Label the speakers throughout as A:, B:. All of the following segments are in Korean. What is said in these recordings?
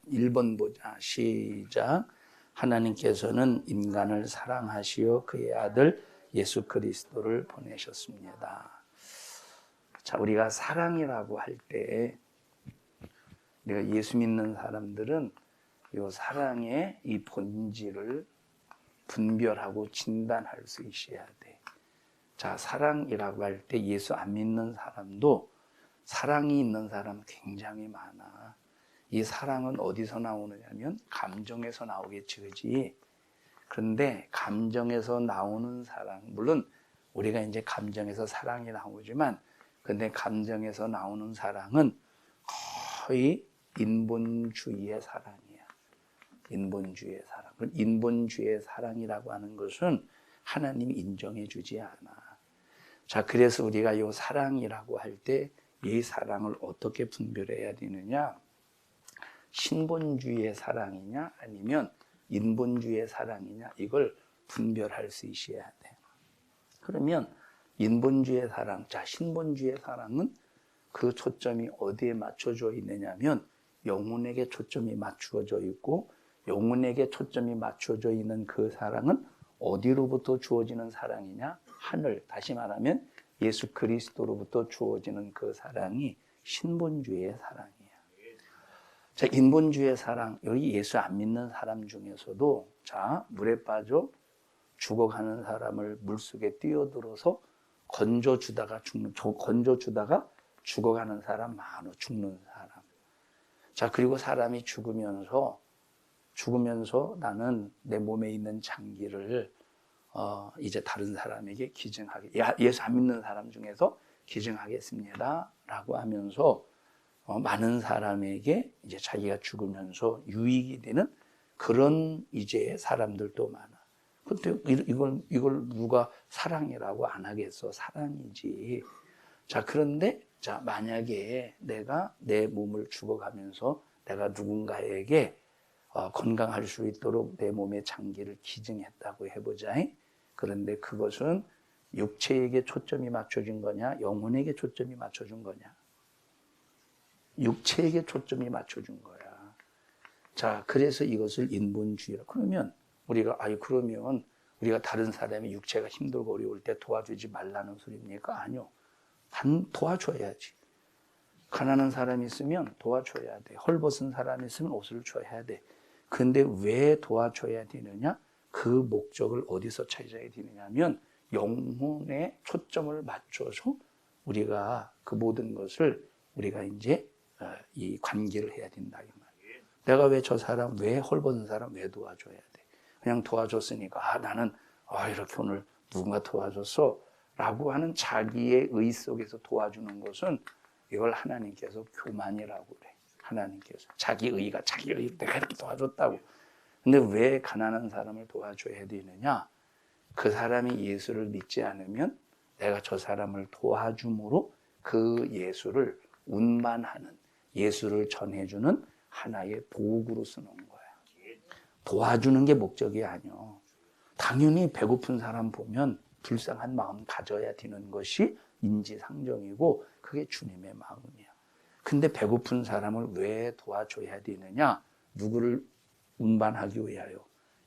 A: 1번 보자. 시작. 하나님께서는 인간을 사랑하시어 그의 아들 예수 그리스도를 보내셨습니다. 자, 우리가 사랑이라고 할 때 우리가 예수 믿는 사람들은 이 사랑의 이 본질을 분별하고 진단할 수 있어야 돼. 자, 사랑이라고 할 때 예수 안 믿는 사람도 사랑이 있는 사람 굉장히 많아. 이 사랑은 어디서 나오느냐면 감정에서 나오겠지, 그지? 그런데 감정에서 나오는 사랑, 물론 우리가 이제 감정에서 사랑이 나오지만, 근데 감정에서 나오는 사랑은 거의 인본주의의 사랑이야. 인본주의의 사랑. 인본주의의 사랑이라고 하는 것은 하나님이 인정해 주지 않아. 자, 그래서 우리가 이 사랑이라고 할 때 이 사랑을 어떻게 분별해야 되느냐? 신본주의의 사랑이냐 아니면 인본주의의 사랑이냐, 이걸 분별할 수 있어야 돼. 그러면 인본주의의 사랑, 자, 신본주의의 사랑은 그 초점이 어디에 맞춰져 있느냐면 영혼에게 초점이 맞추어져 있고, 영혼에게 초점이 맞춰져 있는 그 사랑은 어디로부터 주어지는 사랑이냐? 하늘, 다시 말하면 예수 그리스도로부터 주어지는 그 사랑이 신본주의의 사랑이야. 자, 인본주의의 사랑, 여기 예수 안 믿는 사람 중에서도, 자, 물에 빠져 죽어가는 사람을 물속에 뛰어들어서 건져주다가 죽어가는 사람 많아, 죽는 사람. 자, 그리고 사람이 죽으면서 나는 내 몸에 있는 장기를 이제 다른 사람에게 기증하게, 예수 안 믿는 사람 중에서 기증하겠습니다 라고 하면서 많은 사람에게 이제 자기가 죽으면서 유익이 되는 그런 이제 사람들도 많아. 근데 이걸 누가 사랑이라고 안 하겠어? 사랑이지. 자, 그런데 자, 만약에 내가 내 몸을 죽어가면서 내가 누군가에게 건강할 수 있도록 내 몸의 장기를 기증했다고 해보자. 그런데 그것은 육체에게 초점이 맞춰진 거냐, 영혼에게 초점이 맞춰진 거냐? 육체에게 초점이 맞춰준 거야. 자, 그래서 이것을 인본주의라. 그러면 우리가 다른 사람이 육체가 힘들고 어려울 때 도와주지 말라는 소리입니까? 아니요. 도와줘야지. 가난한 사람이 있으면 도와줘야 돼. 헐벗은 사람이 있으면 옷을 줘야 돼. 근데 왜 도와줘야 되느냐? 그 목적을 어디서 찾아야 되느냐면 영혼에 초점을 맞춰서 우리가 그 모든 것을 우리가 이제 이 관계를 해야 된다 이 말이에요. 내가 왜 저 사람, 왜 헐벗은 사람 왜 도와줘야 돼? 그냥 도와줬으니까 나는 이렇게 오늘 누군가 도와줬어 라고 하는 자기의 의 속에서 도와주는 것은 이걸 하나님께서 교만이라고 그래. 하나님께서 자기 의 내가 이렇게 도와줬다고. 근데 왜 가난한 사람을 도와줘야 되느냐? 그 사람이 예수를 믿지 않으면 내가 저 사람을 도와줌으로 그 예수를 운반하는, 예수를 전해주는 하나의 도구로 쓰는 거야. 도와주는 게 목적이 아니야. 당연히 배고픈 사람 보면 불쌍한 마음 가져야 되는 것이 인지상정이고 그게 주님의 마음이야. 근데 배고픈 사람을 왜 도와줘야 되느냐? 누구를 운반하기 위하여?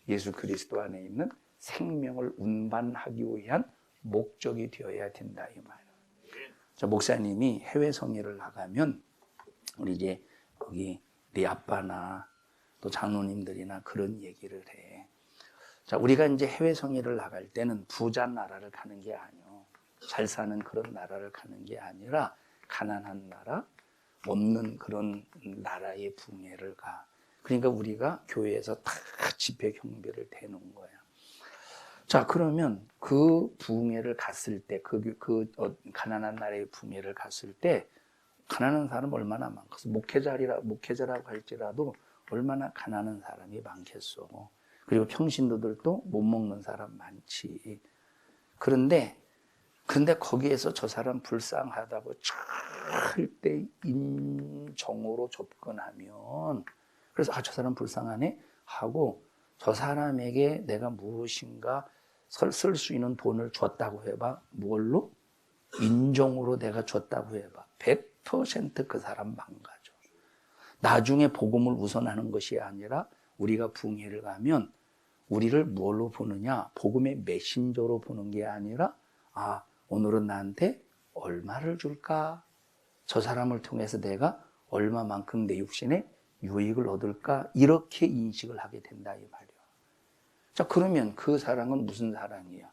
A: 예수 그리스도 안에 있는 생명을 운반하기 위한 목적이 되어야 된다 이 말이야. 자, 목사님이 해외 성회를 나가면 우리 이제 거기 네 아빠나 또 장로님들이나 그런 얘기를 해. 자, 우리가 이제 해외 성회를 나갈 때는 부자 나라를 가는 게 아니요. 잘 사는 그런 나라를 가는 게 아니라 가난한 나라, 없는 그런 나라의 붕괴를 가. 그러니까 우리가 교회에서 다 집회 경비를 대놓은 거야. 자, 그러면 그 붕괴를 갔을 때, 가난한 나라의 붕괴를 갔을 때, 가난한 사람 얼마나 많겠어. 목회자라고 할지라도 얼마나 가난한 사람이 많겠어. 그리고 평신도들도 못 먹는 사람 많지. 그런데 거기에서 저 사람 불쌍하다고 절대 인정으로 접근하면, 그래서 저 사람 불쌍하네 하고 저 사람에게 내가 무엇인가 쓸 수 있는 돈을 줬다고 해봐. 뭘로? 인정으로 내가 줬다고 해봐. 100% 그 사람 망가져. 나중에 복음을 우선하는 것이 아니라 우리가 부흥회를 가면 우리를 뭘로 보느냐? 복음의 메신저로 보는 게 아니라 오늘은 나한테 얼마를 줄까? 저 사람을 통해서 내가 얼마만큼 내 육신에 유익을 얻을까? 이렇게 인식을 하게 된다 이 말이야. 자, 그러면 그 사랑은 무슨 사랑이야?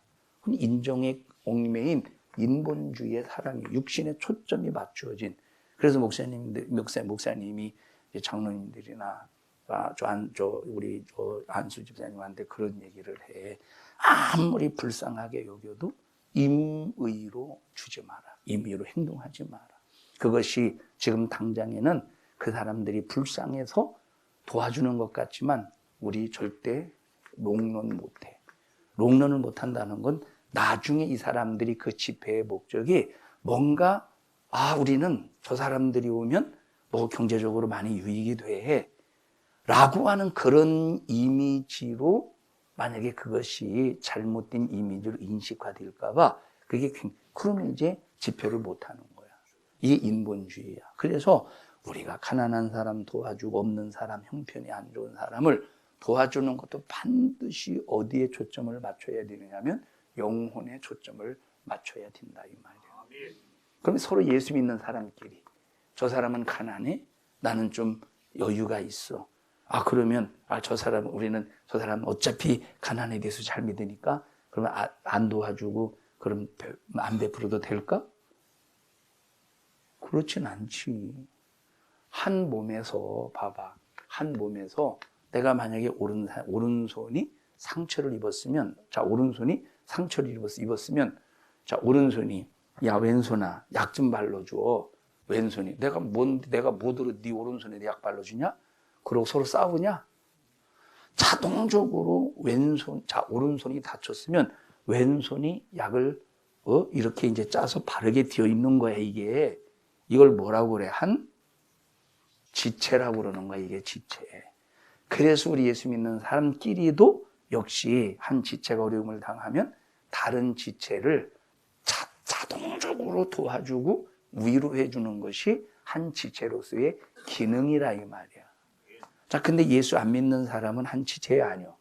A: 인정의 얽매인 인본주의의 사랑이 육신에 초점이 맞추어진. 그래서 목사님이 장로님들이나 우리 안수 집사님한테 그런 얘기를 해. 아무리 불쌍하게 여겨도 임의로 주지 마라. 임의로 행동하지 마라. 그것이 지금 당장에는 그 사람들이 불쌍해서 도와주는 것 같지만 우리 절대 롱런 못해. 롱런을 못한다는 건 나중에 이 사람들이 그 집회의 목적이 뭔가 우리는 저 사람들이 오면 뭐 경제적으로 많이 유익이 돼 라고 하는 그런 이미지로 만약에 그것이 잘못된 이미지로 인식화될까 봐 그러면 이제 집회를 못하는 거야. 이게 인본주의야. 그래서 우리가 가난한 사람 도와주고 없는 사람, 형편이 안 좋은 사람을 도와주는 것도 반드시 어디에 초점을 맞춰야 되느냐면 영혼에 초점을 맞춰야 된다 이 말이야. 그럼 서로 예수 믿는 사람끼리 저 사람은 가난해? 나는 좀 여유가 있어. 그러면 우리는 저 사람 어차피 가난에 대해서 잘 믿으니까 그러면 안 도와주고 그럼 안 베풀어도 될까? 그렇진 않지. 한 몸에서 봐봐. 한 몸에서 내가 만약에 오른손이 상처를 입었으면 오른손이 상처를 입었으면 오른손이 야 왼손아 약 좀 발라줘. 왼손이 내가 뭐더러 네 오른손에 약 발라주냐? 그러고 서로 싸우냐? 자동적으로 오른손이 다쳤으면 왼손이 약을 이렇게 이제 짜서 바르게 되어 있는 거야 이게. 이걸 뭐라고 그래? 한 지체라고 그러는 거야 이게 지체. 그래서 우리 예수 믿는 사람끼리도 역시 한 지체가 어려움을 당하면 다른 지체를 자동적으로 도와주고 위로해 주는 것이 한 지체로서의 기능이라 이 말이야. 자, 근데 예수 안 믿는 사람은 한 지체야 아니야?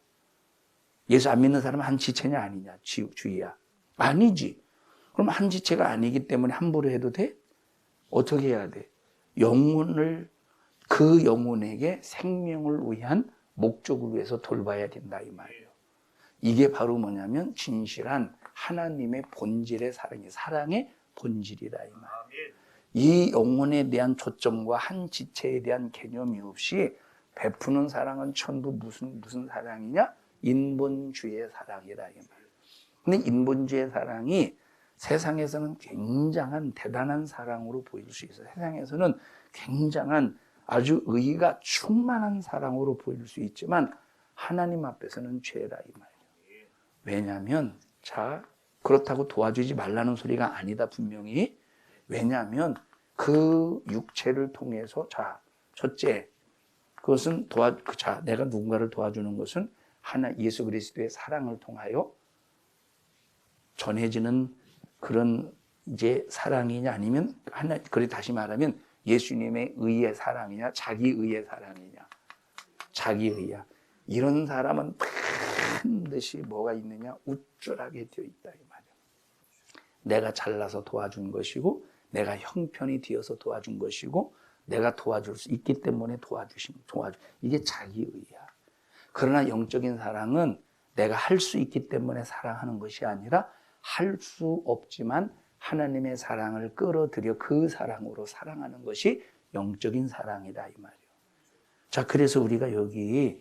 A: 예수 안 믿는 사람은 한 지체냐 아니냐? 주의야. 아니지. 그럼 한 지체가 아니기 때문에 함부로 해도 돼? 어떻게 해야 돼? 그 영혼에게 생명을 위한 목적을 위해서 돌봐야 된다 이 말이에요. 이게 바로 뭐냐면 진실한 하나님의 본질의 사랑의 본질이라 이 말이에요. 이 영혼에 대한 초점과 한 지체에 대한 개념이 없이 베푸는 사랑은 전부 무슨 사랑이냐? 인본주의의 사랑이라 이 말이에요. 근데 인본주의의 사랑이 세상에서는 굉장한 대단한 사랑으로 보일 수 있어요. 세상에서는 굉장한 아주 의의가 충만한 사랑으로 보일 수 있지만 하나님 앞에서는 죄라 이 말이에요. 왜냐하면 그렇다고 도와주지 말라는 소리가 아니다 분명히. 왜냐하면 그 육체를 통해서 첫째 그것은 내가 누군가를 도와주는 것은 예수 그리스도의 사랑을 통하여 전해지는 그런 이제 사랑이냐 아니면 다시 말하면 예수님의 의의 사랑이냐 자기 의의 사랑이냐. 자기 의야. 이런 사람은 반드시 뭐가 있느냐? 우쭐하게 되어 있다 이 말이야. 내가 잘나서 도와준 것이고 내가 형편이 되어서 도와준 것이고 내가 도와줄 수 있기 때문에 이게 자기 의야. 그러나 영적인 사랑은 내가 할 수 있기 때문에 사랑하는 것이 아니라 할 수 없지만 하나님의 사랑을 끌어들여 그 사랑으로 사랑하는 것이 영적인 사랑이다 이 말이에요. 자, 그래서 우리가 여기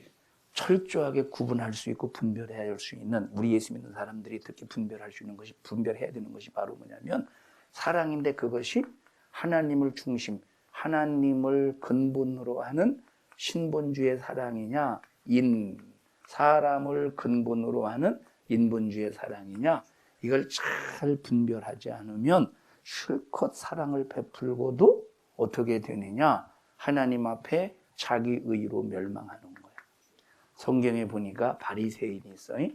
A: 철저하게 구분할 수 있고 분별해야 할 수 있는 우리 예수 믿는 사람들이 특히 분별해야 되는 것이 바로 뭐냐면 사랑인데 그것이 하나님을 하나님을 근본으로 하는 신본주의 사랑이냐 사람을 근본으로 하는 인본주의 사랑이냐 이걸 잘 분별하지 않으면 실컷 사랑을 베풀고도 어떻게 되느냐 하나님 앞에 자기 의로 멸망하는 거예요. 성경에 보니까 바리새인이 있어요.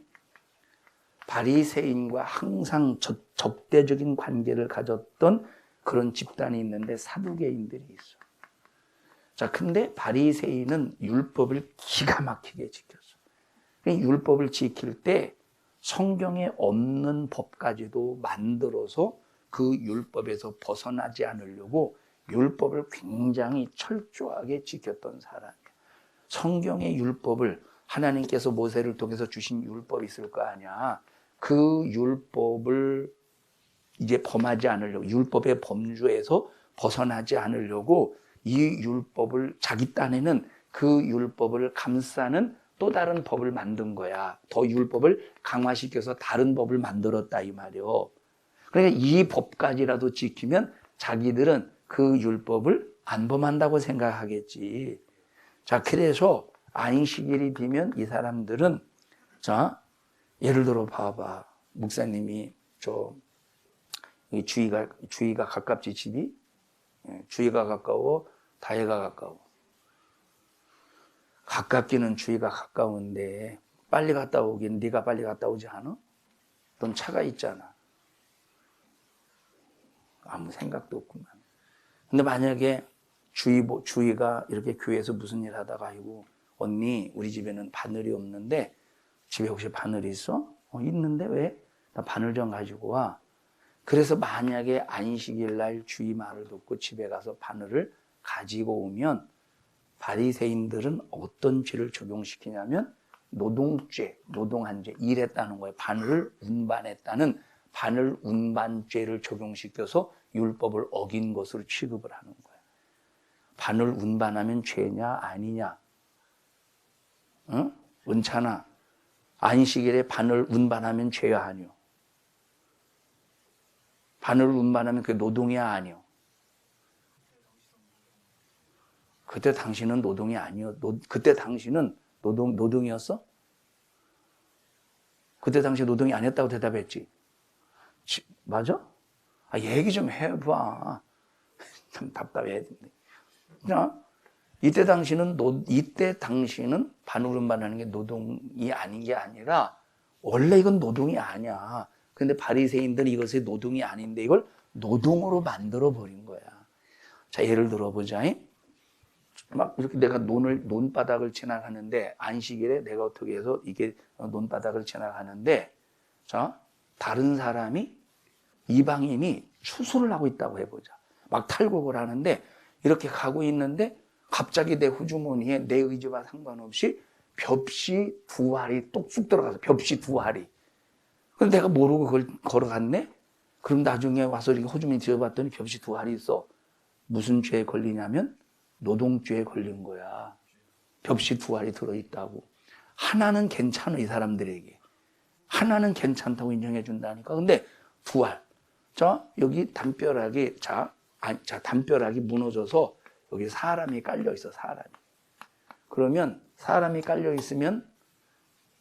A: 바리새인과 항상 적대적인 관계를 가졌던 그런 집단이 있는데 사두개인들이 있어. 자, 근데 바리새인은 율법을 기가 막히게 지켰어. 율법을 지킬 때 성경에 없는 법까지도 만들어서 그 율법에서 벗어나지 않으려고 율법을 굉장히 철저하게 지켰던 사람이에요. 성경의 율법을 하나님께서 모세를 통해서 주신 율법이 있을 거 아니야. 그 율법을 이제 범하지 않으려고, 율법의 범주에서 벗어나지 않으려고 이 율법을, 자기 딴에는 그 율법을 감싸는 또 다른 법을 만든 거야. 더 율법을 강화시켜서 다른 법을 만들었다 이 말이요. 그러니까 이 법까지라도 지키면 자기들은 그 율법을 안 범한다고 생각하겠지. 자, 그래서 안식일이 되면 이 사람들은, 자, 예를 들어 봐봐. 목사님이 주위가 가깝지, 집이? 주위가 가까워, 다해가 가까워. 가깝기는 주위가 가까운데 빨리 갔다 오긴 네가 빨리 갔다 오지 않아? 넌 차가 있잖아. 아무 생각도 없구만. 근데 만약에 주위가 이렇게 교회에서 무슨 일 하다가, 아이고 언니 우리 집에는 바늘이 없는데 집에 혹시 바늘이 있어? 있는데 왜? 나 바늘 좀 가지고 와. 그래서 만약에 안식일 날 주위 말을 듣고 집에 가서 바늘을 가지고 오면 바리새인들은 어떤 죄를 적용시키냐면 노동죄, 노동한 죄, 일했다는 거예요. 바늘을 운반했다는 바늘 운반죄를 적용시켜서 율법을 어긴 것으로 취급을 하는 거예요. 바늘 운반하면 죄냐 아니냐? 응? 은찬아, 안식일에 바늘 운반하면 죄야 아니요? 바늘 운반하면 그게 노동이야 아니요? 그때 당신은 노동이 아니었. 그때 당신은 노동이었어? 그때 당시 노동이 아니었다고 대답했지. 맞아? 얘기 좀 해봐. 참 답답해. 이때 당시는 바늘 운반하는 게 노동이 아닌 게 아니라 원래 이건 노동이 아니야. 근데 바리새인들은 이것이 노동이 아닌데 이걸 노동으로 만들어 버린 거야. 자, 예를 들어보자. 막 이렇게 내가 논바닥을 지나가는데, 안식일에 내가 어떻게 해서 이게 논바닥을 지나가는데, 자, 다른 사람이, 이방인이 추수를 하고 있다고 해보자. 막 탈곡을 하는데 이렇게 가고 있는데 갑자기 내 후주머니에 내 의지와 상관없이 벽시 두 알이 똑쑥 들어가서, 벽시 두 알이. 근데 내가 모르고 그걸 걸어갔네? 그럼 나중에 와서 이렇게 호주머니 뒤져봤더니 벽시 두 알이 있어. 무슨 죄에 걸리냐면 노동죄에 걸린 거야. 벽시 두 알이 들어있다고. 하나는 괜찮아, 이 사람들에게. 하나는 괜찮다고 인정해 준다니까. 근데 두 알. 자, 여기 담벼락이, 담벼락이 무너져서 여기 사람이 깔려 있어, 사람이. 그러면 사람이 깔려 있으면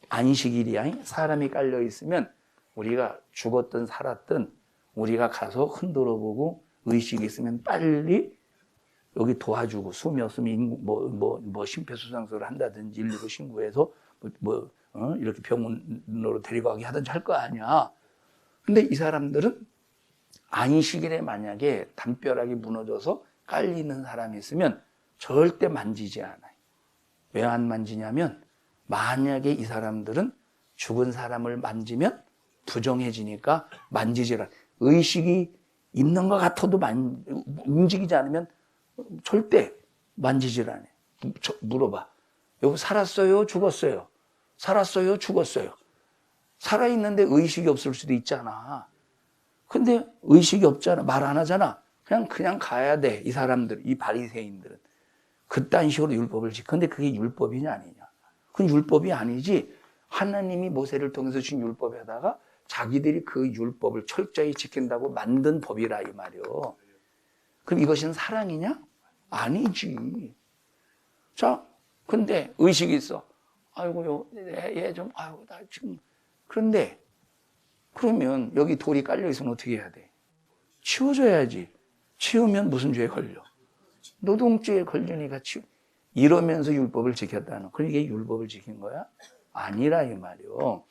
A: 안식일이야. 사람이 깔려 있으면 우리가 죽었든 살았든 우리가 가서 흔들어 보고 의식이 있으면 빨리 여기 도와주고, 숨이 없으면 심폐소생술을 한다든지 119 신고해서 이렇게 병원으로 데리고 가게 하든지 할 거 아니야. 근데 이 사람들은 안식일에 만약에 담벼락이 무너져서 깔리는 사람이 있으면 절대 만지지 않아요. 왜 안 만지냐면 만약에 이 사람들은 죽은 사람을 만지면 부정해지니까 만지질 않아요. 의식이 있는 것 같아도 움직이지 않으면 절대 만지질 않아요. 물어봐. 여보, 살았어요? 죽었어요? 살았어요? 죽었어요? 살아있는데 의식이 없을 수도 있잖아. 근데 의식이 없잖아. 말 안 하잖아. 그냥 가야 돼. 이 사람들, 이 바리새인들은. 그딴 식으로 율법을 근데 그게 율법이냐 아니냐. 그건 율법이 아니지. 하나님이 모세를 통해서 주신 율법에다가 자기들이 그 율법을 철저히 지킨다고 만든 법이라 이 말이요. 그럼 이것은 사랑이냐? 아니지. 자, 근데 의식이 있어. 아이고, 얘 좀, 아이고, 나 지금. 그런데, 그러면 여기 돌이 깔려있으면 어떻게 해야 돼? 치워줘야지. 치우면 무슨 죄에 걸려? 노동죄에 걸리니까 이러면서 율법을 지켰다는. 그럼 이게 율법을 지킨 거야? 아니라 이 말이요.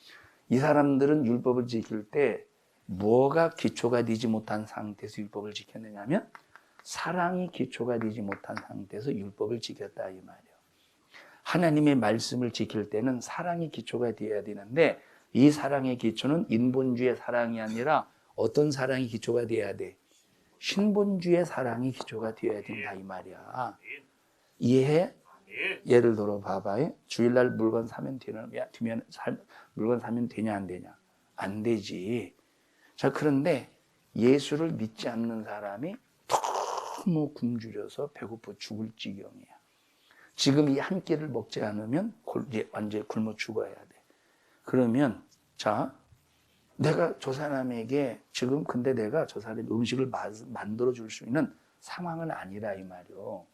A: 이 사람들은 율법을 지킬 때 뭐가 기초가 되지 못한 상태에서 율법을 지켰느냐면 사랑이 기초가 되지 못한 상태에서 율법을 지켰다 이 말이에요. 하나님의 말씀을 지킬 때는 사랑이 기초가 되어야 되는데 이 사랑의 기초는 인본주의 사랑이 아니라 어떤 사랑이 기초가 되어야 돼? 신본주의 사랑이 기초가 되어야 된다 이 말이야. 이해해? 예를 들어 봐봐. 주일날 물건 사면 물건 사면 되냐 안 되냐? 안 되지. 자, 그런데 예수를 믿지 않는 사람이 너무 굶주려서 배고파 죽을 지경이야. 지금 이 한 끼를 먹지 않으면 이제 완전히 굶어 죽어야 돼. 그러면 자, 내가 저 사람에게 지금 근데 내가 저 사람의 음식을 만들어 줄 수 있는 상황은 아니라 이 말이요.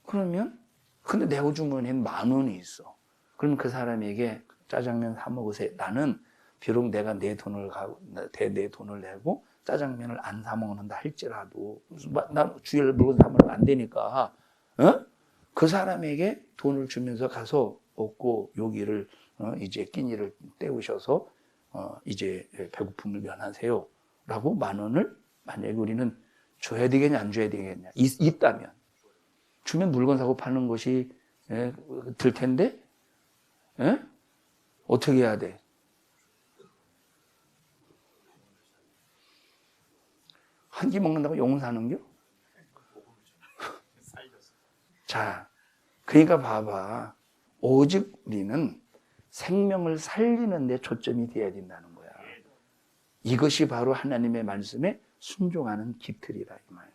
A: 그러면 근데 내 주머니엔 10,000원이 있어. 그럼 그 사람에게 짜장면 사 먹으세요. 나는 비록 내가 내 돈을 내고 짜장면을 안 사 먹는다 할지라도 난 주일 물건 사 먹으면 안 되니까 그 사람에게 돈을 주면서 가서 먹고 여기를 이제 끼니를 때우셔서 이제 배고픔을 면하세요 라고 10,000원을 만약에 우리는 줘야 되겠냐 안 줘야 되겠냐 있다면 주면 물건 사고 파는 것이 들 텐데 어떻게 해야 돼? 한 끼 먹는다고 영혼 사는겨? 자, 그러니까 봐봐. 오직 우리는 생명을 살리는 데 초점이 되어야 된다는 거야. 이것이 바로 하나님의 말씀에 순종하는 깃틀이라 이 말이야.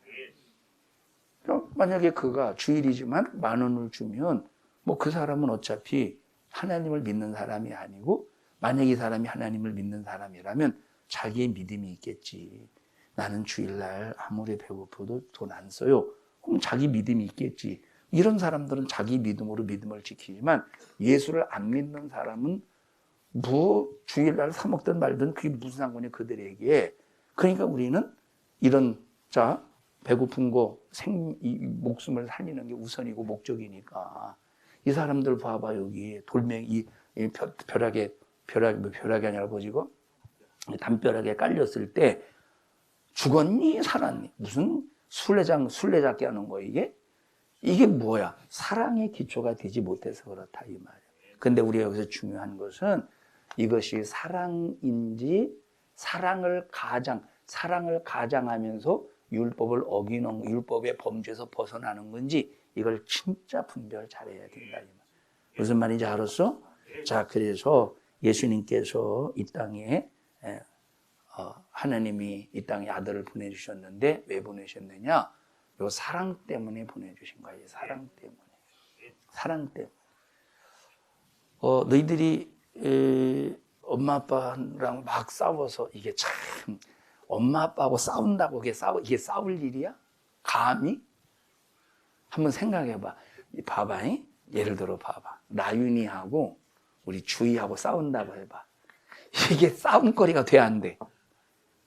A: 만약에 그가 주일이지만 10,000원을 주면 뭐 그 사람은 어차피 하나님을 믿는 사람이 아니고 만약에 이 사람이 하나님을 믿는 사람이라면 자기의 믿음이 있겠지. 나는 주일날 아무리 배고파도 돈 안 써요. 그럼 자기 믿음이 있겠지. 이런 사람들은 자기 믿음으로 믿음을 지키지만 예수를 안 믿는 사람은 뭐 주일날 사 먹든 말든 그게 무슨 상관이 그들에게. 그러니까 우리는 이런 배고픈 거 이 목숨을 살리는 게 우선이고 목적이니까 이 사람들 봐봐 여기 돌멩이 벼락이 아니라 뭐지고 담벼락에 깔렸을 때 죽었니 살았니 무슨 술래잡기 하는 거 이게 뭐야? 사랑의 기초가 되지 못해서 그렇다 이 말이에요. 근데 우리가 여기서 중요한 것은 이것이 사랑인지 사랑을 가장하면서 율법을 어기는 율법의 범죄에서 벗어나는 건지 이걸 진짜 분별 잘해야 된다 이 말이에요. 무슨 말인지 알았어? 자, 그래서 예수님께서 이 땅에 하나님이 이 땅에 아들을 보내주셨는데 왜 보내셨느냐? 요 사랑 때문에 보내주신 거예요. 사랑 때문에. 사랑 때문에. 너희들이 엄마 아빠랑 막 싸워서 이게 참 엄마 아빠하고 싸운다고 이게 싸울 일이야? 감히? 한번 생각해봐. 봐봐. 예를 들어 봐봐. 나윤이하고 우리 주희하고 싸운다고 해봐. 이게 싸움거리가 돼 안 돼?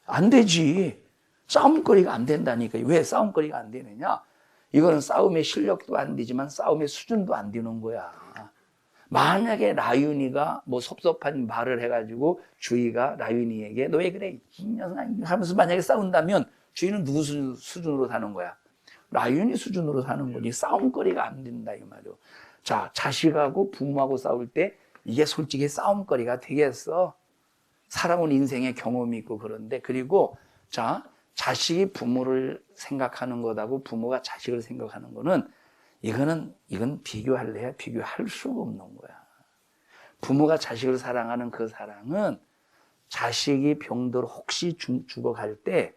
A: 안 되지. 싸움거리가 안 된다니까. 왜 싸움거리가 안 되느냐? 이거는 싸움의 실력도 안 되지만 싸움의 수준도 안 되는 거야. 만약에 라윤이가 뭐 섭섭한 말을 해가지고 주희가 라윤이에게 너 왜 그래? 이 녀석 하면서 만약에 싸운다면 주희는 누구 수준으로 사는 거야? 라윤이 수준으로 사는 거지. 싸움거리가 안 된다 이 말이야. 자, 자식하고 부모하고 싸울 때 이게 솔직히 싸움거리가 되겠어? 살아온 인생의 경험이 있고 그런데 그리고 자식이 부모를 생각하는 것하고 부모가 자식을 생각하는 거는 이건 비교할 수가 없는 거야. 부모가 자식을 사랑하는 그 사랑은 자식이 병들어 혹시 죽어갈 때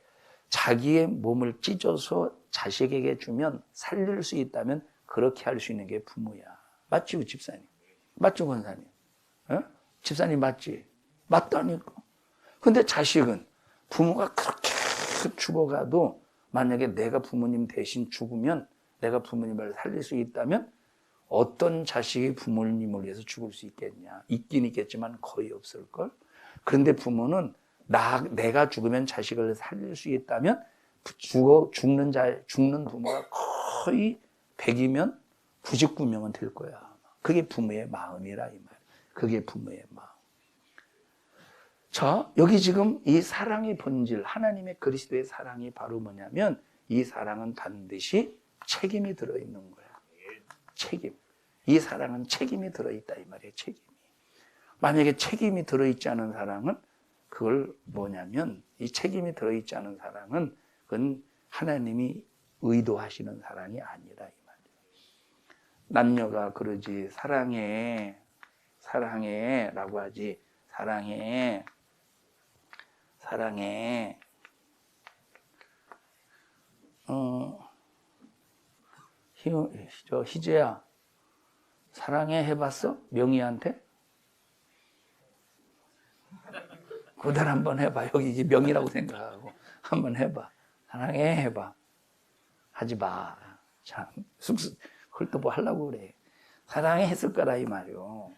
A: 자기의 몸을 찢어서 자식에게 주면 살릴 수 있다면 그렇게 할 수 있는 게 부모야. 맞지, 집사님? 맞죠, 권사님? 집사님 맞지? 맞다니까. 근데 자식은 부모가 그렇게 죽어가도 만약에 내가 부모님 대신 죽으면 내가 부모님을 살릴 수 있다면 어떤 자식이 부모님을 위해서 죽을 수 있겠냐? 있긴 있겠지만 거의 없을걸? 그런데 부모는 내가 죽으면 자식을 살릴 수 있다면 죽는 부모가 거의 100이면 99명은 될 거야. 그게 부모의 마음이라 이 말. 그게 부모의 마음. 자, 여기 지금 이 사랑의 본질, 하나님의 그리스도의 사랑이 바로 뭐냐면 이 사랑은 반드시 책임이 들어있는 거야. 책임. 이 사랑은 책임이 들어있다 이 말이에요. 책임이. 만약에 책임이 들어있지 않은 사랑은 그걸 뭐냐면 이 책임이 들어있지 않은 사랑은 그건 하나님이 의도하시는 사랑이 아니라 이 말이에요. 남녀가 그러지 사랑해 라고 하지 사랑해 희재야 사랑해 해봤어? 명희한테? 그대로 한번 해봐. 여기 이제 명이라고 생각하고 한번 해봐. 사랑해 해봐. 하지 마. 참 그걸 또 뭐 하려고 그래. 사랑해 했을 거라 이 말이요.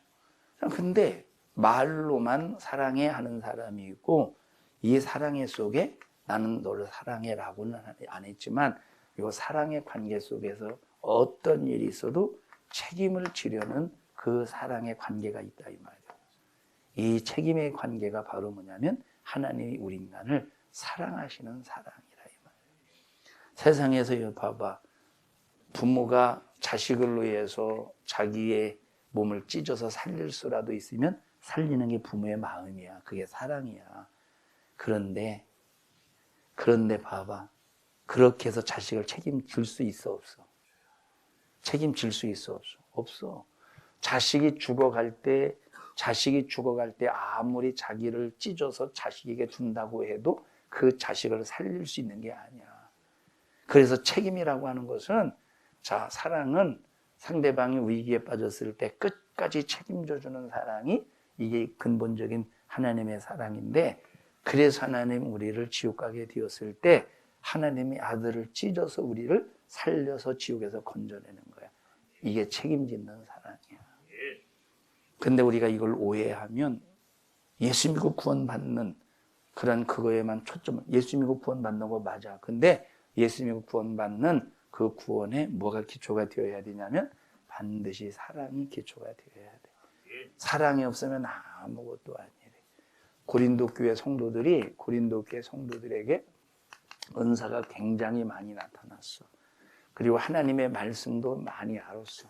A: 근데 말로만 사랑해 하는 사람이 있고 이 사랑해 속에 나는 너를 사랑해라고는 안 했지만 이 사랑의 관계 속에서 어떤 일이 있어도 책임을 지려는 그 사랑의 관계가 있다 이 말이에요. 이 책임의 관계가 바로 뭐냐면 하나님이 우리 인간을 사랑하시는 사랑이라 이 말이에요. 세상에서 봐봐. 부모가 자식을 위해서 자기의 몸을 찢어서 살릴 수라도 있으면 살리는 게 부모의 마음이야. 그게 사랑이야. 그런데 봐봐. 그렇게 해서 자식을 책임질 수 있어 없어? 책임질 수 있어 없어? 없어. 자식이 죽어갈 때 아무리 자기를 찢어서 자식에게 준다고 해도 그 자식을 살릴 수 있는 게 아니야. 그래서 책임이라고 하는 것은 자, 사랑은 상대방이 위기에 빠졌을 때 끝까지 책임져 주는 사랑이 이게 근본적인 하나님의 사랑인데 그래서 하나님 우리를 지옥 가게 되었을 때 하나님이 아들을 찢어서 우리를 살려서 지옥에서 건져내는 거야. 이게 책임짓는 사랑이야. 근데 우리가 이걸 오해하면 예수 믿고 구원받는 그런 그거에만 초점을 예수 믿고 구원받는 거 맞아. 근데 예수 믿고 구원받는 그 구원에 뭐가 기초가 되어야 되냐면 반드시 사랑이 기초가 되어야 돼. 사랑이 없으면 아무것도 아니래. 고린도 교회 성도들에게 은사가 굉장히 많이 나타났어. 그리고 하나님의 말씀도 많이 알았어.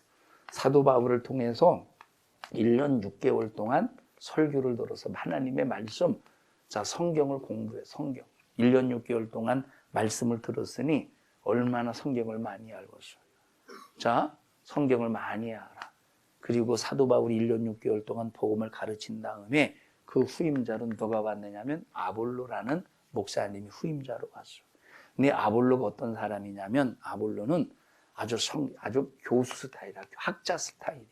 A: 사도 바울을 통해서 1년 6개월 동안 설교를 들어서 하나님의 말씀, 자, 성경을 공부해, 성경. 1년 6개월 동안 말씀을 들었으니 얼마나 성경을 많이 알겠어. 자, 성경을 많이 알아. 그리고 사도 바울이 1년 6개월 동안 복음을 가르친 다음에 그 후임자로 누가 왔느냐면 아볼로라는 목사님이 후임자로 왔어. 근데 아볼로가 어떤 사람이냐면 아볼로는 아주 교수 스타일이야. 학자 스타일이야.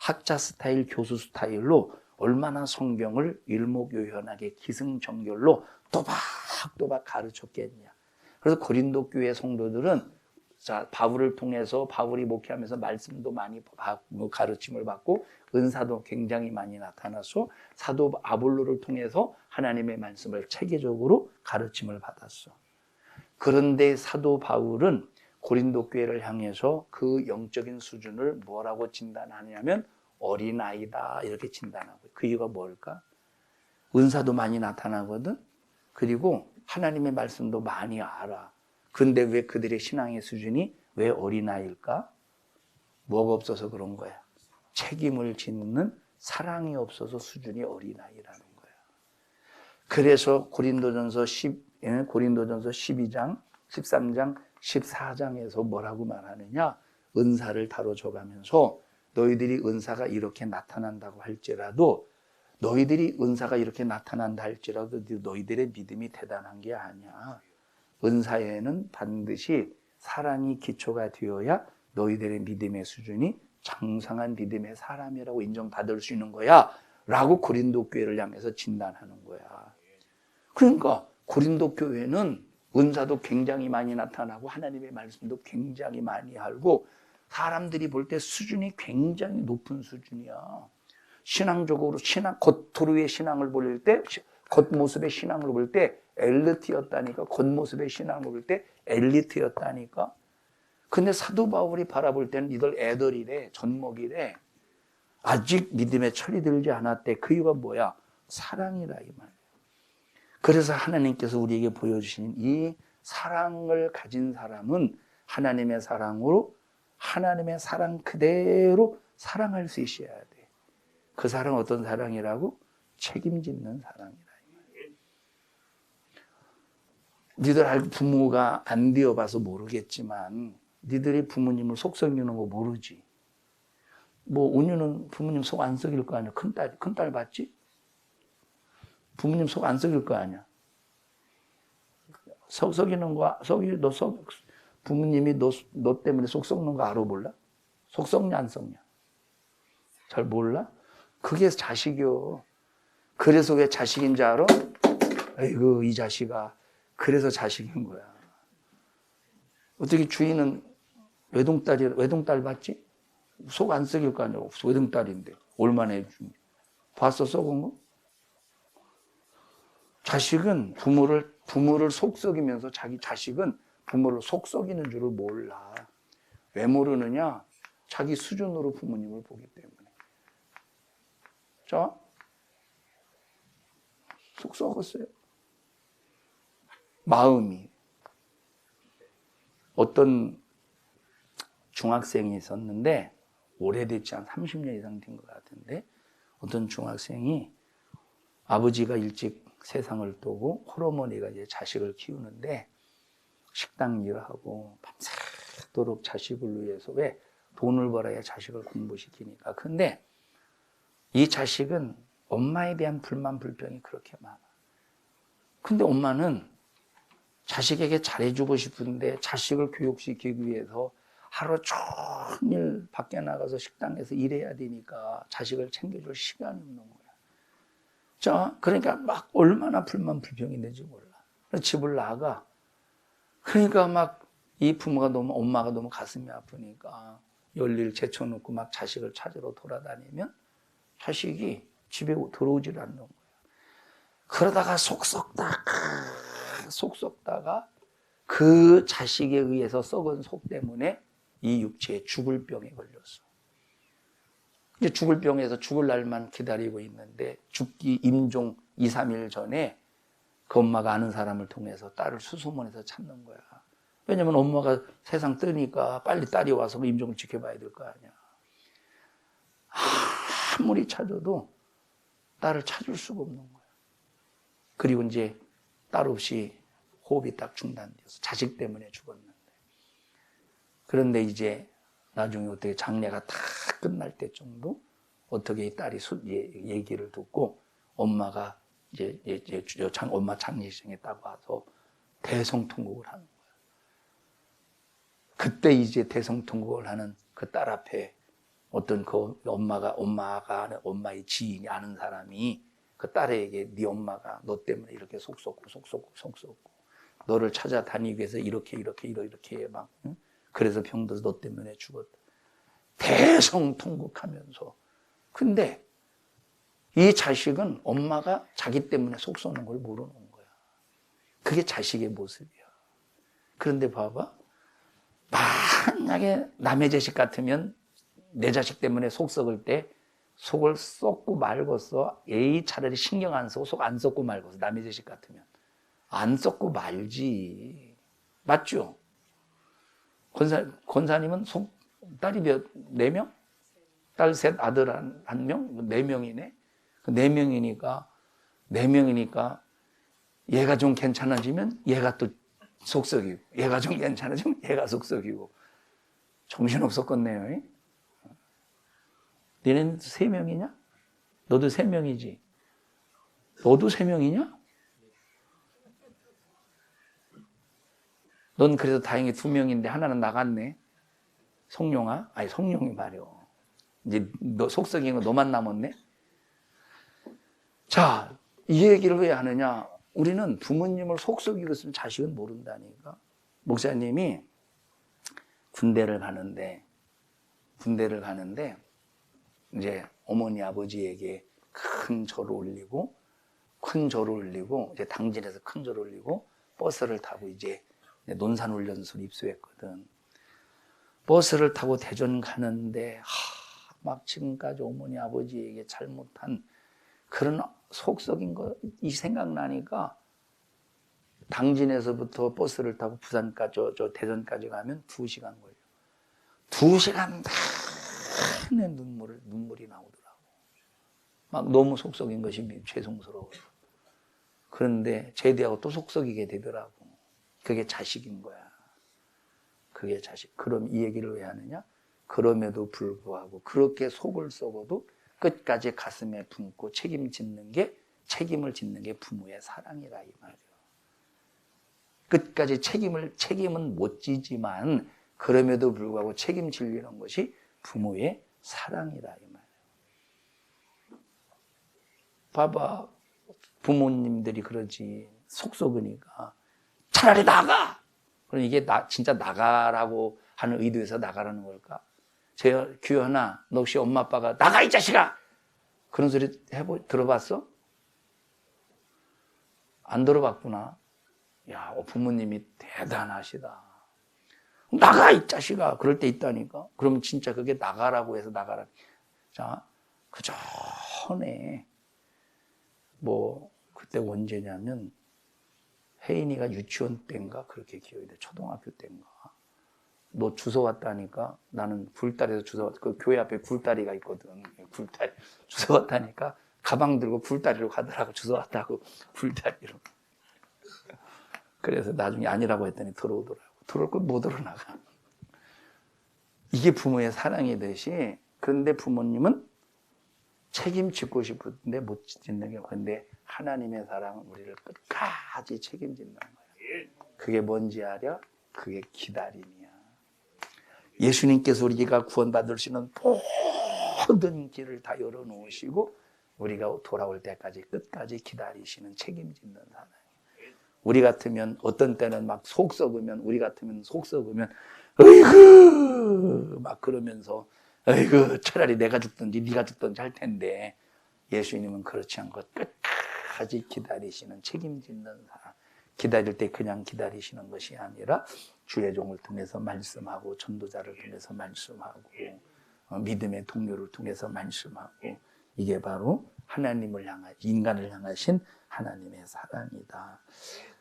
A: 학자 스타일, 교수 스타일로 얼마나 성경을 일목요연하게 기승전결로 또박또박 가르쳤겠냐. 그래서 고린도 교회 성도들은 자, 바울을 통해서 바울이 목회하면서 말씀도 많이 받고 가르침을 받고 은사도 굉장히 많이 나타나서 사도 아볼로를 통해서 하나님의 말씀을 체계적으로 가르침을 받았어. 그런데 사도 바울은 고린도 교회를 향해서 그 영적인 수준을 뭐라고 진단하냐면 어린아이다 이렇게 진단하고 그 이유가 뭘까? 은사도 많이 나타나거든. 그리고 하나님의 말씀도 많이 알아. 근데 왜 그들의 신앙의 수준이 왜 어린아이일까? 뭐가 없어서 그런 거야? 책임을 짓는 사랑이 없어서 수준이 어린아이라는 거야. 그래서 고린도전서 12장, 13장, 14장에서 뭐라고 말하느냐? 은사를 다뤄줘가면서 너희들이 은사가 이렇게 나타난다고 할지라도 너희들이 은사가 이렇게 나타난다 할지라도 너희들의 믿음이 대단한 게 아니야. 은사에는 반드시 사랑이 기초가 되어야 너희들의 믿음의 수준이 장성한 믿음의 사람이라고 인정받을 수 있는 거야 라고 고린도 교회를 향해서 진단하는 거야. 그러니까 고린도 교회는 은사도 굉장히 많이 나타나고 하나님의 말씀도 굉장히 많이 알고 사람들이 볼 때 수준이 굉장히 높은 수준이야. 신앙적으로 겉으로의 신앙을 볼 때 겉모습의 신앙을 볼 때 엘리트였다니까. 겉모습의 신앙을 볼 때 엘리트였다니까. 근데 사도 바울이 바라볼 때는 이들 애들이래. 젖먹이래. 아직 믿음에 철이 들지 않았대. 그 이유가 뭐야? 사랑이라 이 말이야. 그래서 하나님께서 우리에게 보여주신 이 사랑을 가진 사람은 하나님의 사랑으로 하나님의 사랑 그대로 사랑할 수 있어야 돼. 그 사랑은 어떤 사랑이라고? 책임짓는 사랑이라. 니들 알고 부모가 안 되어봐서 모르겠지만 니들이 부모님을 속 썩이는 거 모르지. 뭐 온유는 부모님 속 안 썩일 거 아니야. 큰딸 봤지? 부모님 속 안 썩일 거 아니야. 썩이는 거, 부모님이 너 때문에 속 썩는 거 알아 몰라? 속 썩냐 안 썩냐? 잘 몰라? 그게 자식이요. 그래서 왜 자식인 줄 알아? 아이고 이 자식아. 그래서 자식인 거야. 어떻게 주인은 외동딸 봤지? 속 안 썩일 거 아니야. 외동딸인데 얼마나 해주니? 봤어 썩은 거? 자식은 부모를 속 썩이면서 자기 자식은 부모를 속 썩이는 줄을 몰라. 왜 모르느냐? 자기 수준으로 부모님을 보기 때문에. 자, 속 썩었어요. 마음이. 어떤 중학생이 있었는데 오래됐지 한 30년 이상 된 것 같은데 어떤 중학생이 아버지가 일찍 세상을 떠고 홀어머니가 이제 자식을 키우는데 식당 일하고 밤새도록 자식을 위해서 왜 돈을 벌어야 자식을 공부시키니까. 근데 이 자식은 엄마에 대한 불만 불평이 그렇게 많아. 근데 엄마는 자식에게 잘해주고 싶은데 자식을 교육시키기 위해서 하루 종일 밖에 나가서 식당에서 일해야 되니까 자식을 챙겨줄 시간이 없는 거야. 자, 그러니까 막 얼마나 불만 불평이 있는지 몰라. 집을 나가. 그러니까 막 이 엄마가 너무 가슴이 아프니까 열일 제쳐놓고 막 자식을 찾으러 돌아다니면 자식이 집에 들어오질 않는 거야. 그러다가 속 썩다가 그 자식에 의해서 썩은 속 때문에 이 육체에 죽을 병에 걸렸어. 이제 죽을 병에서 죽을 날만 기다리고 있는데 죽기 임종 2, 3일 전에 그 엄마가 아는 사람을 통해서 딸을 수소문해서 찾는 거야. 왜냐면 엄마가 세상 뜨니까 빨리 딸이 와서 임종을 지켜봐야 될 거 아니야. 아무리 찾아도 딸을 찾을 수가 없는 거야. 그리고 이제 딸 없이 호흡이 딱 중단돼서 자식 때문에 죽었는데. 그런데 이제 나중에 어떻게 장례가 다 끝날 때 정도 어떻게 이 딸이 얘기를 듣고 엄마가 이제 엄마 장례식장에 딱 와서 대성통곡을 하는 거야. 그때 이제 대성통곡을 하는 그 딸 앞에 어떤 그 엄마의 지인이 아는 사람이 그 딸에게 네 엄마가 너 때문에 이렇게 속 썩고 너를 찾아다니기 위해서 이렇게 막 응? 그래서 병들어서 너 때문에 죽었다. 대성통곡하면서. 근데 이 자식은 엄마가 자기 때문에 속 썩는 걸 모르는 거야. 그게 자식의 모습이야. 그런데 봐봐. 만약에 남의 자식 같으면 내 자식 때문에 속 썩을 때 속을 썩고 말겠어. 에이 차라리 신경 안 쓰고 속 안 썩고 말겠어. 남의 자식 같으면. 안 썩고 말지. 맞죠? 권사님은 딸이 네 명? 딸 셋, 아들 한 명? 4명이네? 4명이니까 얘가 좀 괜찮아지면 얘가 또 속썩이고 얘가 좀 괜찮아지면 얘가 속썩이고 정신없었겠네요. 너네는 3명이냐? 너도 3명이지? 너도 3명이냐? 넌 그래도 다행히 2명인데 하나는 나갔네. 성룡아? 아니 성룡이 말이요. 이제 너 속썩인 거 너만 남았네. 자, 이 얘기를 왜 하느냐? 우리는 부모님을 속썩이고 있으면 자식은 모른다니까. 목사님이 군대를 가는데 이제 어머니 아버지에게 큰 절을 올리고 이제 당진에서 큰 절을 올리고 버스를 타고 이제 논산훈련소를 입소했거든. 버스를 타고 대전 가는데 막 지금까지 어머니 아버지에게 잘못한 그런 속썩인 거 이 생각나니까 당진에서부터 버스를 타고 부산까지, 저 대전까지 가면 2시간 걸려. 2시간 내내 눈물이 나오더라고. 막 너무 속썩인 것이 죄송스러워요. 그런데 제대하고 또 속썩이게 되더라고. 그게 자식인 거야. 그게 자식. 그럼 이 얘기를 왜 하느냐? 그럼에도 불구하고 그렇게 속을 썩어도 끝까지 가슴에 품고 책임을 짓는 게 부모의 사랑이라 이 말이에요. 끝까지 책임은 못 지지만 그럼에도 불구하고 책임지려는 것이 부모의 사랑이라 이 말이에요. 봐봐. 부모님들이 그러지. 속 썩으니까 차라리 나가! 그럼 이게 진짜 나가라고 하는 의도에서 나가라는 걸까? 규현아, 너 혹시 엄마 아빠가 나가 이 자식아! 그런 소리 들어봤어? 안 들어봤구나. 야, 부모님이 대단하시다. 나가 이 자식아! 그럴 때 있다니까. 그러면 진짜 그게 나가라고 해서 나가라. 자, 그 전에 그때 언제냐면 혜인이가 유치원 때인가 그렇게 기억이 돼. 초등학교 때인가. 너 주워 왔다니까. 나는 굴다리에서 주워 왔다. 그 교회 앞에 굴다리가 있거든. 굴다리. 주워 왔다니까. 가방 들고 굴다리로 가더라고. 주워 왔다고. 굴다리로. 그래서 나중에 아니라고 했더니 들어오더라고. 들어올 걸 못 들어나가. 이게 부모의 사랑이듯이. 그런데 부모님은 책임지고 싶은데 못 짓는 게 그런데 하나님의 사랑은 우리를 끝까지 책임진다는 거야. 그게 뭔지 알아? 그게 기다림이야. 예수님께서 우리가 구원받을 수 있는 모든 길을 다 열어놓으시고 우리가 돌아올 때까지 끝까지 기다리시는 책임짓는 사람. 우리 같으면 어떤 때는 막 속 썩으면 어이구 막 그러면서 어이구 차라리 내가 죽든지 네가 죽든지 할 텐데 예수님은 그렇지 않고 끝까지 기다리시는 책임짓는 사람. 기다릴 때 그냥 기다리시는 것이 아니라 주의 종을 통해서 말씀하고 전도자를 통해서 말씀하고 믿음의 동료를 통해서 말씀하고 이게 바로 인간을 향하신 하나님의 사랑이다.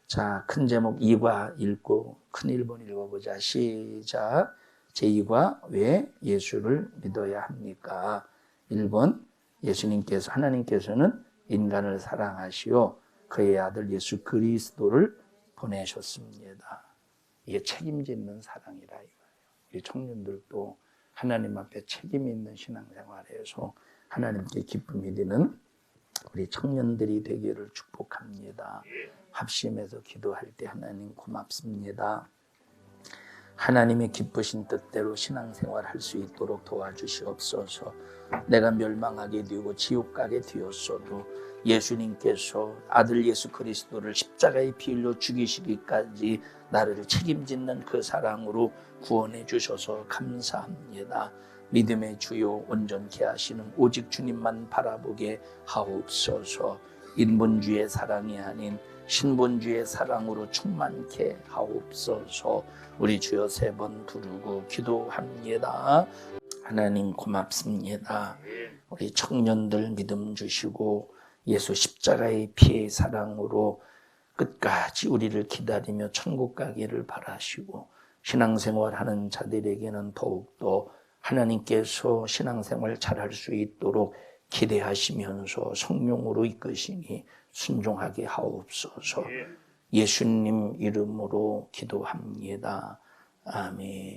A: 자, 큰 제목 2과 읽고 큰 1번 읽어보자. 시작. 제2과 왜 예수를 믿어야 합니까? 1번 하나님께서는 인간을 사랑하시어 그의 아들 예수 그리스도를 보내셨습니다. 이게 책임짓는 사랑이라 이거예요. 우리 청년들도 하나님 앞에 책임 있는 신앙생활에서 하나님께 기쁨이 되는 우리 청년들이 되기를 축복합니다. 합심해서 기도할 때 하나님 고맙습니다. 하나님의 기쁘신 뜻대로 신앙생활 할 수 있도록 도와주시옵소서. 내가 멸망하게 되고 지옥 가게 되었어도 예수님께서 아들 예수 그리스도를 십자가에 피 흘려 죽이시기까지 나를 책임짓는 그 사랑으로 구원해 주셔서 감사합니다. 믿음의 주요 온전케 하시는 오직 주님만 바라보게 하옵소서. 인본주의 사랑이 아닌 신본주의 사랑으로 충만케 하옵소서. 우리 주여 3번 부르고 기도합니다. 하나님 고맙습니다. 우리 청년들 믿음 주시고 예수 십자가의 피의 사랑으로 끝까지 우리를 기다리며 천국 가기를 바라시고 신앙생활하는 자들에게는 더욱더 하나님께서 신앙생활 잘할 수 있도록 기대하시면서 성령으로 이끄시니 순종하게 하옵소서. 예수님 이름으로 기도합니다. 아멘.